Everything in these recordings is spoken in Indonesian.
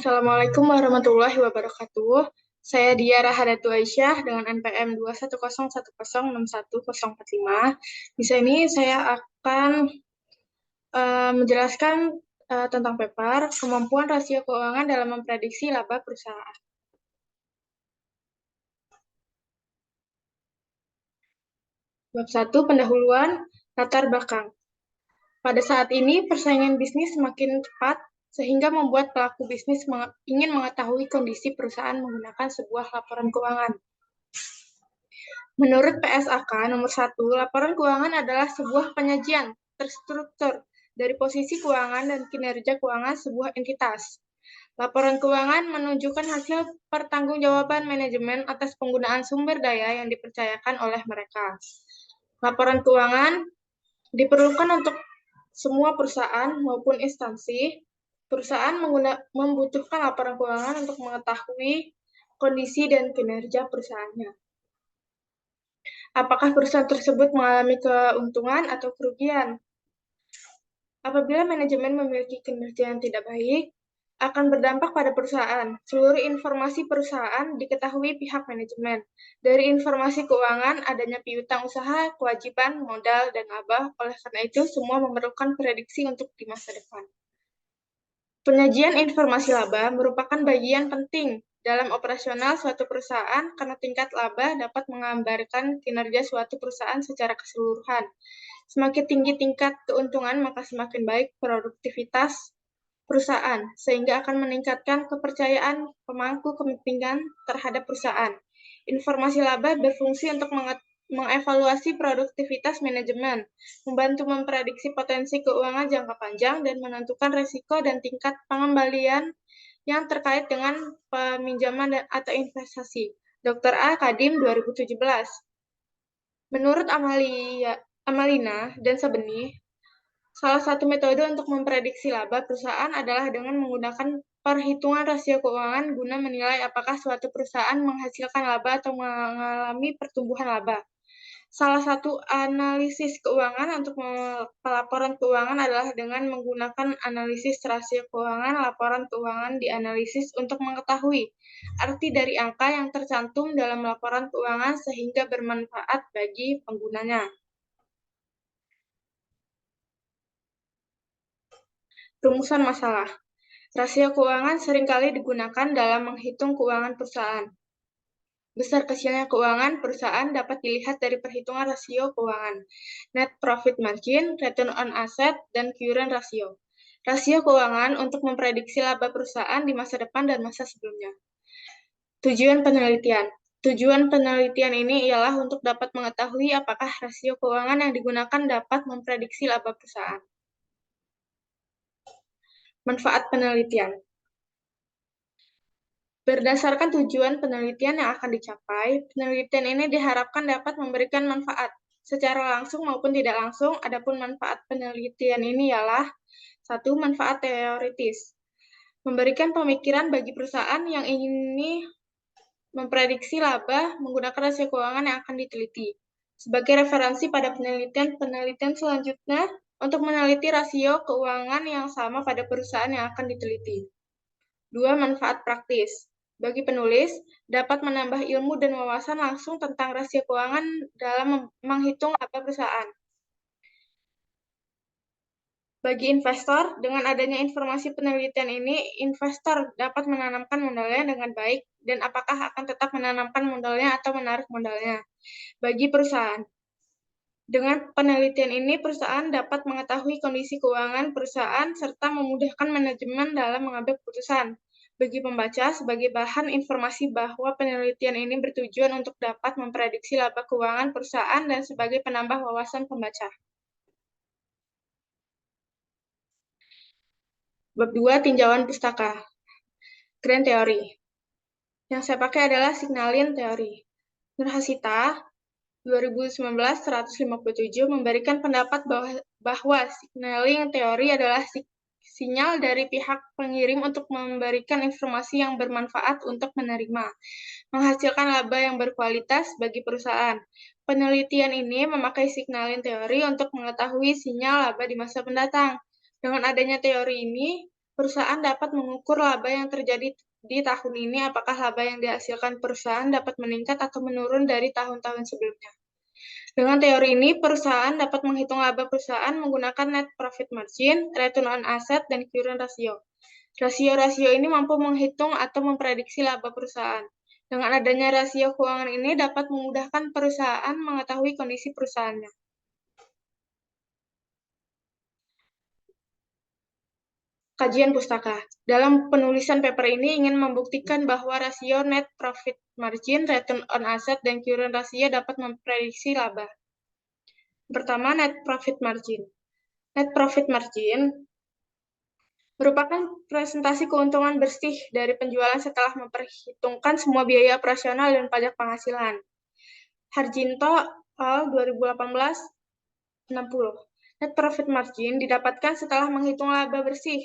Assalamualaikum warahmatullahi wabarakatuh. Saya Dia Rahadatu Aisyah dengan NPM 210106145. Di sini saya akan menjelaskan tentang PEPAR, kemampuan rasio keuangan dalam memprediksi laba perusahaan. Bab 1, pendahuluan, latar belakang. Pada saat ini, persaingan bisnis semakin cepat, sehingga membuat pelaku bisnis ingin mengetahui kondisi perusahaan menggunakan sebuah laporan keuangan. Menurut PSAK nomor 1, laporan keuangan adalah sebuah penyajian terstruktur dari posisi keuangan dan kinerja keuangan sebuah entitas. Laporan keuangan menunjukkan hasil pertanggungjawaban manajemen atas penggunaan sumber daya yang dipercayakan oleh mereka. Laporan keuangan diperlukan untuk semua perusahaan maupun instansi. Perusahaan membutuhkan laporan keuangan untuk mengetahui kondisi dan kinerja perusahaannya. Apakah perusahaan tersebut mengalami keuntungan atau kerugian? Apabila manajemen memiliki kinerja yang tidak baik, akan berdampak pada perusahaan. Seluruh informasi perusahaan diketahui pihak manajemen. Dari informasi keuangan, adanya piutang usaha, kewajiban, modal, dan laba. Oleh karena itu, semua memerlukan prediksi untuk di masa depan. Penyajian informasi laba merupakan bagian penting dalam operasional suatu perusahaan karena tingkat laba dapat menggambarkan kinerja suatu perusahaan secara keseluruhan. Semakin tinggi tingkat keuntungan, maka semakin baik produktivitas perusahaan, sehingga akan meningkatkan kepercayaan pemangku kepentingan terhadap perusahaan. Informasi laba berfungsi untuk mengevaluasi produktivitas manajemen, membantu memprediksi potensi keuangan jangka panjang, dan menentukan risiko dan tingkat pengembalian yang terkait dengan peminjaman atau investasi. Dr. A. Kadim 2017. Menurut Amalina dan Sabeni, salah satu metode untuk memprediksi laba perusahaan adalah dengan menggunakan perhitungan rasio keuangan guna menilai apakah suatu perusahaan menghasilkan laba atau mengalami pertumbuhan laba. Salah satu analisis keuangan untuk pelaporan keuangan adalah dengan menggunakan analisis rasio keuangan. Laporan keuangan dianalisis untuk mengetahui arti dari angka yang tercantum dalam laporan keuangan sehingga bermanfaat bagi penggunanya. Rumusan masalah. Rasio keuangan seringkali digunakan dalam menghitung keuangan perusahaan. Besar kecilnya keuangan perusahaan dapat dilihat dari perhitungan rasio keuangan, net profit margin, return on asset, dan current ratio. Rasio keuangan untuk memprediksi laba perusahaan di masa depan dan masa sebelumnya. Tujuan penelitian. Tujuan penelitian ini ialah untuk dapat mengetahui apakah rasio keuangan yang digunakan dapat memprediksi laba perusahaan. Manfaat penelitian. Berdasarkan tujuan penelitian yang akan dicapai, penelitian ini diharapkan dapat memberikan manfaat secara langsung maupun tidak langsung. Adapun manfaat penelitian ini ialah 1. Manfaat teoritis. Memberikan pemikiran bagi perusahaan yang ingin memprediksi laba menggunakan rasio keuangan yang akan diteliti. Sebagai referensi pada penelitian selanjutnya untuk meneliti rasio keuangan yang sama pada perusahaan yang akan diteliti. 2. Manfaat praktis. Bagi penulis, dapat menambah ilmu dan wawasan langsung tentang rasio keuangan dalam menghitung laba perusahaan. Bagi investor, dengan adanya informasi penelitian ini, investor dapat menanamkan modalnya dengan baik dan apakah akan tetap menanamkan modalnya atau menarik modalnya. Bagi perusahaan, dengan penelitian ini, perusahaan dapat mengetahui kondisi keuangan perusahaan serta memudahkan manajemen dalam mengambil keputusan. Bagi pembaca, sebagai bahan informasi bahwa penelitian ini bertujuan untuk dapat memprediksi laba keuangan perusahaan dan sebagai penambah wawasan pembaca. Bab 2, tinjauan pustaka. Grand Theory. Yang saya pakai adalah Signalin Theory. Nurhasita 2019-157 memberikan pendapat bahwa signaling teori adalah sinyal dari pihak pengirim untuk memberikan informasi yang bermanfaat untuk menerima, menghasilkan laba yang berkualitas bagi perusahaan. Penelitian ini memakai signaling teori untuk mengetahui sinyal laba di masa mendatang. Dengan adanya teori ini, Perusahaan dapat mengukur laba yang terjadi di tahun ini, apakah laba yang dihasilkan perusahaan dapat meningkat atau menurun dari tahun-tahun sebelumnya. Dengan teori ini, perusahaan dapat menghitung laba perusahaan menggunakan net profit margin, return on asset, dan current ratio. Rasio-rasio ini mampu menghitung atau memprediksi laba perusahaan. Dengan adanya rasio keuangan ini dapat memudahkan perusahaan mengetahui kondisi perusahaannya. Kajian pustaka. Dalam penulisan paper ini ingin membuktikan bahwa rasio net profit margin, return on asset, dan current ratio dapat memprediksi laba. Pertama, net profit margin. Net profit margin merupakan presentasi keuntungan bersih dari penjualan setelah memperhitungkan semua biaya operasional dan pajak penghasilan. Harjinto, Al. 2018, 60. Net profit margin didapatkan setelah menghitung laba bersih.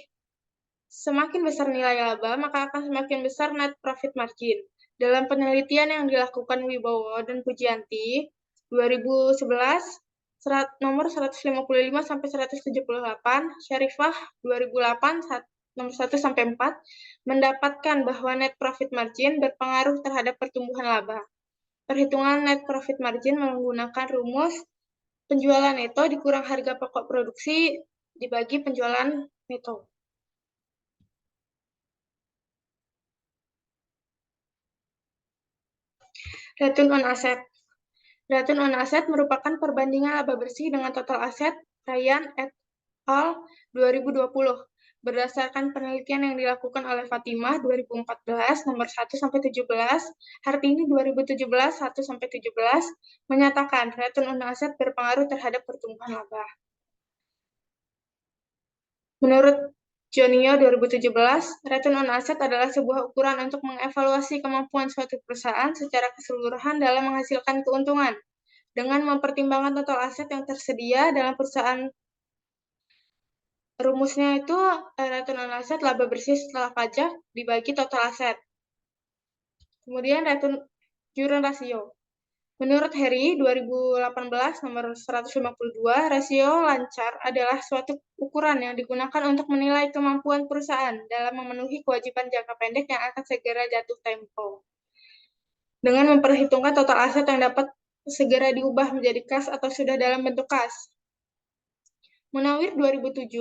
Semakin besar nilai laba, maka akan semakin besar net profit margin. Dalam penelitian yang dilakukan Wibowo dan Pujianti, 2011, nomor 155-178, Syarifah, 2008, nomor 1-4, mendapatkan bahwa net profit margin berpengaruh terhadap pertumbuhan laba. Perhitungan net profit margin menggunakan rumus penjualan neto dikurang harga pokok produksi dibagi penjualan neto. Return on asset. Return on asset merupakan perbandingan laba bersih dengan total aset. Ryan et al. 2020. Berdasarkan penelitian yang dilakukan oleh Fatimah 2014 nomor 1-17, Hartini 2017 1-17 menyatakan return on asset berpengaruh terhadap pertumbuhan laba. Menurut Jonio 2017, return on asset adalah sebuah ukuran untuk mengevaluasi kemampuan suatu perusahaan secara keseluruhan dalam menghasilkan keuntungan, dengan mempertimbangkan total aset yang tersedia dalam perusahaan. Rumusnya itu return on asset laba bersih setelah pajak dibagi total aset. Kemudian return current ratio. Menurut Harry 2018 nomor 152, rasio lancar adalah suatu ukuran yang digunakan untuk menilai kemampuan perusahaan dalam memenuhi kewajiban jangka pendek yang akan segera jatuh tempo. Dengan memperhitungkan total aset yang dapat segera diubah menjadi kas atau sudah dalam bentuk kas. Munawir 2007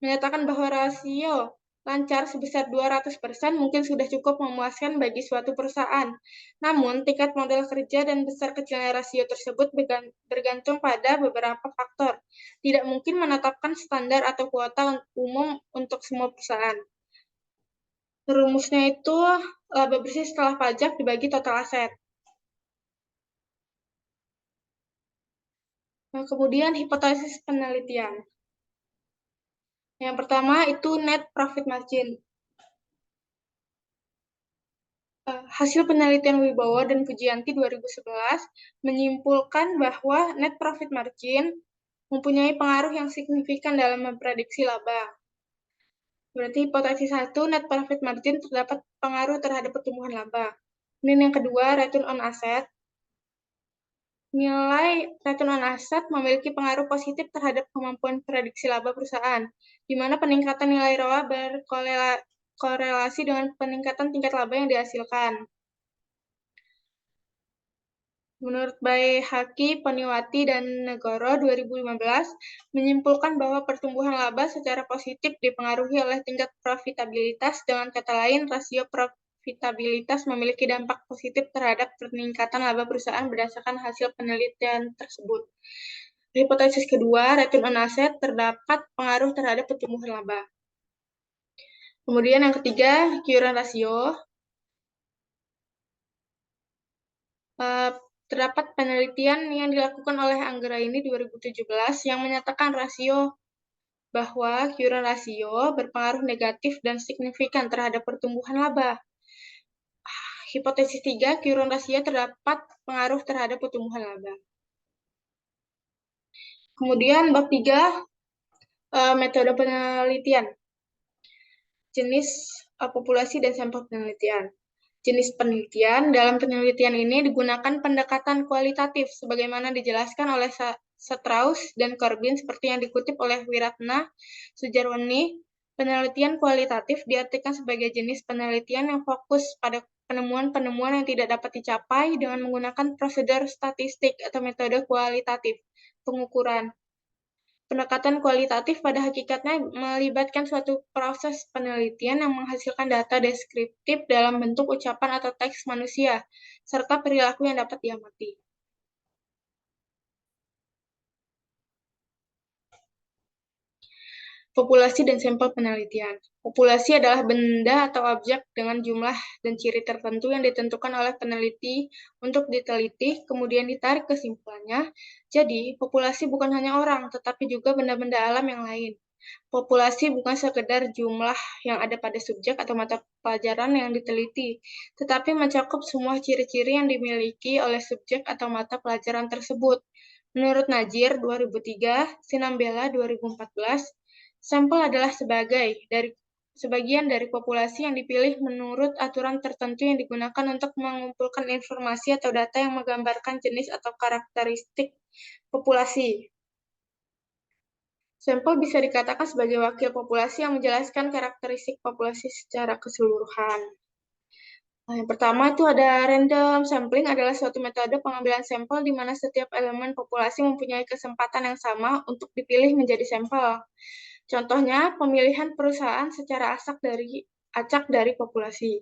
menyatakan bahwa rasio lancar sebesar 200% mungkin sudah cukup memuaskan bagi suatu perusahaan. Namun, tingkat modal kerja dan besar kecilnya rasio tersebut bergantung pada beberapa faktor. Tidak mungkin menetapkan standar atau kuota umum untuk semua perusahaan. Rumusnya itu laba bersih setelah pajak dibagi total aset. Nah, kemudian hipotesis penelitian. Yang pertama itu net profit margin. Hasil penelitian Wibowo dan Pujianti 2011 menyimpulkan bahwa net profit margin mempunyai pengaruh yang signifikan dalam memprediksi laba. Berarti hipotesis 1, net profit margin terdapat pengaruh terhadap pertumbuhan laba. Kemudian yang kedua, return on asset. Nilai return on asset memiliki pengaruh positif terhadap kemampuan prediksi laba perusahaan, di mana peningkatan nilai ROA berkorelasi dengan peningkatan tingkat laba yang dihasilkan. Menurut Baihaqi, Poniwati, dan Negoro 2015 menyimpulkan bahwa pertumbuhan laba secara positif dipengaruhi oleh tingkat profitabilitas. Dengan kata lain, rasio profitabilitas memiliki dampak positif terhadap peningkatan laba perusahaan berdasarkan hasil penelitian tersebut. Hipotesis kedua, return on asset terdapat pengaruh terhadap pertumbuhan laba. Kemudian yang ketiga, current ratio. Terdapat penelitian yang dilakukan oleh Anggraini 2017 yang menyatakan bahwa current ratio berpengaruh negatif dan signifikan terhadap pertumbuhan laba. Hipotesis 3, current ratio terdapat pengaruh terhadap pertumbuhan laba. Kemudian bab 3, metode penelitian. Jenis populasi dan sampel penelitian. Jenis penelitian. Dalam penelitian ini digunakan pendekatan kualitatif sebagaimana dijelaskan oleh Strauss dan Corbin seperti yang dikutip oleh Wiratna Sujarwani Penelitian kualitatif diartikan sebagai jenis penelitian yang fokus pada penemuan-penemuan yang tidak dapat dicapai dengan menggunakan prosedur statistik atau metode kualitatif pengukuran. Pendekatan kualitatif pada hakikatnya melibatkan suatu proses penelitian yang menghasilkan data deskriptif dalam bentuk ucapan atau teks manusia, serta perilaku yang dapat diamati. Populasi dan sampel penelitian. Populasi adalah benda atau objek dengan jumlah dan ciri tertentu yang ditentukan oleh peneliti untuk diteliti, kemudian ditarik kesimpulannya. Jadi, populasi bukan hanya orang, tetapi juga benda-benda alam yang lain. Populasi bukan sekedar jumlah yang ada pada subjek atau mata pelajaran yang diteliti, tetapi mencakup semua ciri-ciri yang dimiliki oleh subjek atau mata pelajaran tersebut. Menurut Najir 2003, Sinambela 2014, sampel adalah sebagian dari populasi yang dipilih menurut aturan tertentu yang digunakan untuk mengumpulkan informasi atau data yang menggambarkan jenis atau karakteristik populasi. Sampel bisa dikatakan sebagai wakil populasi yang menjelaskan karakteristik populasi secara keseluruhan. Nah, yang pertama itu ada random sampling adalah suatu metode pengambilan sampel di mana setiap elemen populasi mempunyai kesempatan yang sama untuk dipilih menjadi sampel. Contohnya, pemilihan perusahaan secara acak dari populasi.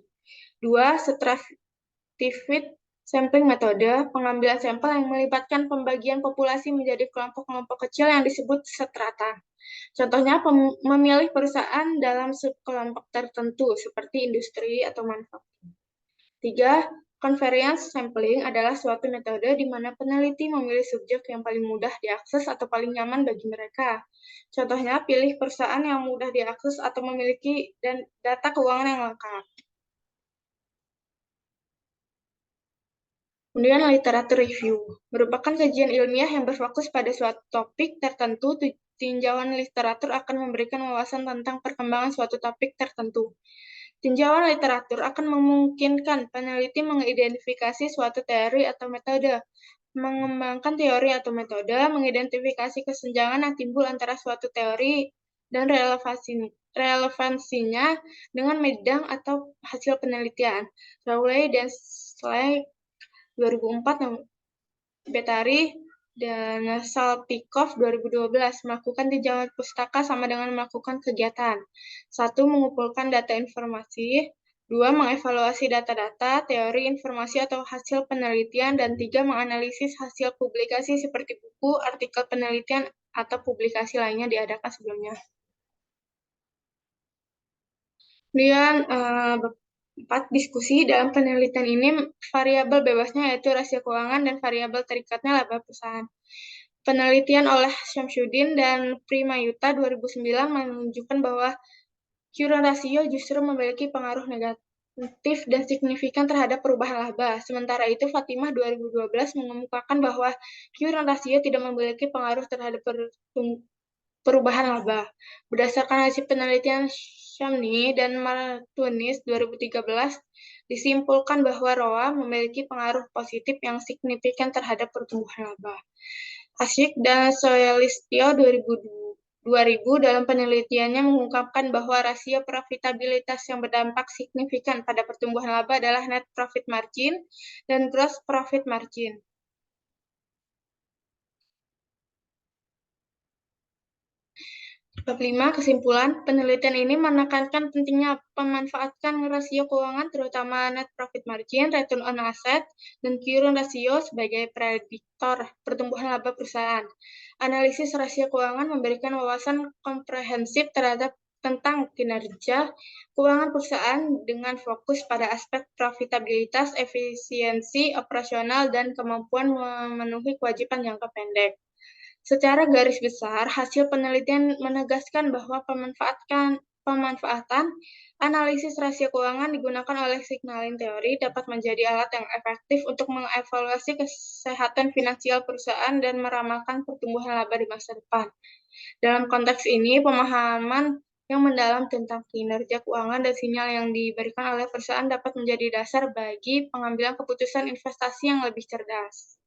2. Stratified sampling metode, pengambilan sampel yang melibatkan pembagian populasi menjadi kelompok-kelompok kecil yang disebut strata. Contohnya, memilih perusahaan dalam subkelompok tertentu, seperti industri atau manufaktur. 3. Convenience sampling adalah suatu metode di mana peneliti memilih subjek yang paling mudah diakses atau paling nyaman bagi mereka. Contohnya, pilih perusahaan yang mudah diakses atau memiliki data keuangan yang lengkap. Kemudian literatur review, merupakan kajian ilmiah yang berfokus pada suatu topik tertentu. Tinjauan literatur akan memberikan wawasan tentang perkembangan suatu topik tertentu. Tinjauan literatur akan memungkinkan peneliti mengidentifikasi suatu teori atau metode, mengembangkan teori atau metode, mengidentifikasi kesenjangan yang timbul antara suatu teori dan relevansinya dengan bidang atau hasil penelitian. Rowley dan Slay 2004, Betari dan Saltykov 2012 melakukan tinjauan pustaka sama dengan melakukan kegiatan. 1. Mengumpulkan data informasi. 2. Mengevaluasi data-data, teori, informasi atau hasil penelitian. Dan 3. Menganalisis hasil publikasi seperti buku, artikel penelitian, atau publikasi lainnya diadakan sebelumnya. Kemudian 4. Diskusi. Dalam penelitian ini, variabel bebasnya yaitu rasio keuangan dan variabel terikatnya laba perusahaan. Penelitian oleh Syamsuddin dan Primayuta 2009 menunjukkan bahwa current ratio justru memiliki pengaruh negatif dan signifikan terhadap perubahan laba. Sementara itu, Fatimah 2012 mengemukakan bahwa current ratio tidak memiliki pengaruh terhadap perubahan laba. Berdasarkan hasil penelitian Shamni dan Martunis 2013, disimpulkan bahwa ROA memiliki pengaruh positif yang signifikan terhadap pertumbuhan laba. Asyik dan Soelistyo 2000 dalam penelitiannya mengungkapkan bahwa rasio profitabilitas yang berdampak signifikan pada pertumbuhan laba adalah net profit margin dan gross profit margin. Bab 5. Kesimpulan, penelitian ini menekankan pentingnya memanfaatkan rasio keuangan terutama net profit margin, return on asset, dan current ratio sebagai prediktor pertumbuhan laba perusahaan. Analisis rasio keuangan memberikan wawasan komprehensif tentang kinerja keuangan perusahaan dengan fokus pada aspek profitabilitas, efisiensi operasional, dan kemampuan memenuhi kewajiban jangka pendek. Secara garis besar, hasil penelitian menegaskan bahwa pemanfaatan analisis rasio keuangan digunakan oleh signaling teori dapat menjadi alat yang efektif untuk mengevaluasi kesehatan finansial perusahaan dan meramalkan pertumbuhan laba di masa depan. Dalam konteks ini, pemahaman yang mendalam tentang kinerja keuangan dan sinyal yang diberikan oleh perusahaan dapat menjadi dasar bagi pengambilan keputusan investasi yang lebih cerdas.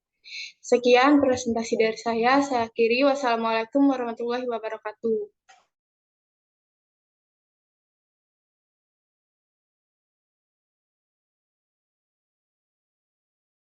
Sekian presentasi dari saya akhiri. Wassalamualaikum warahmatullahi wabarakatuh.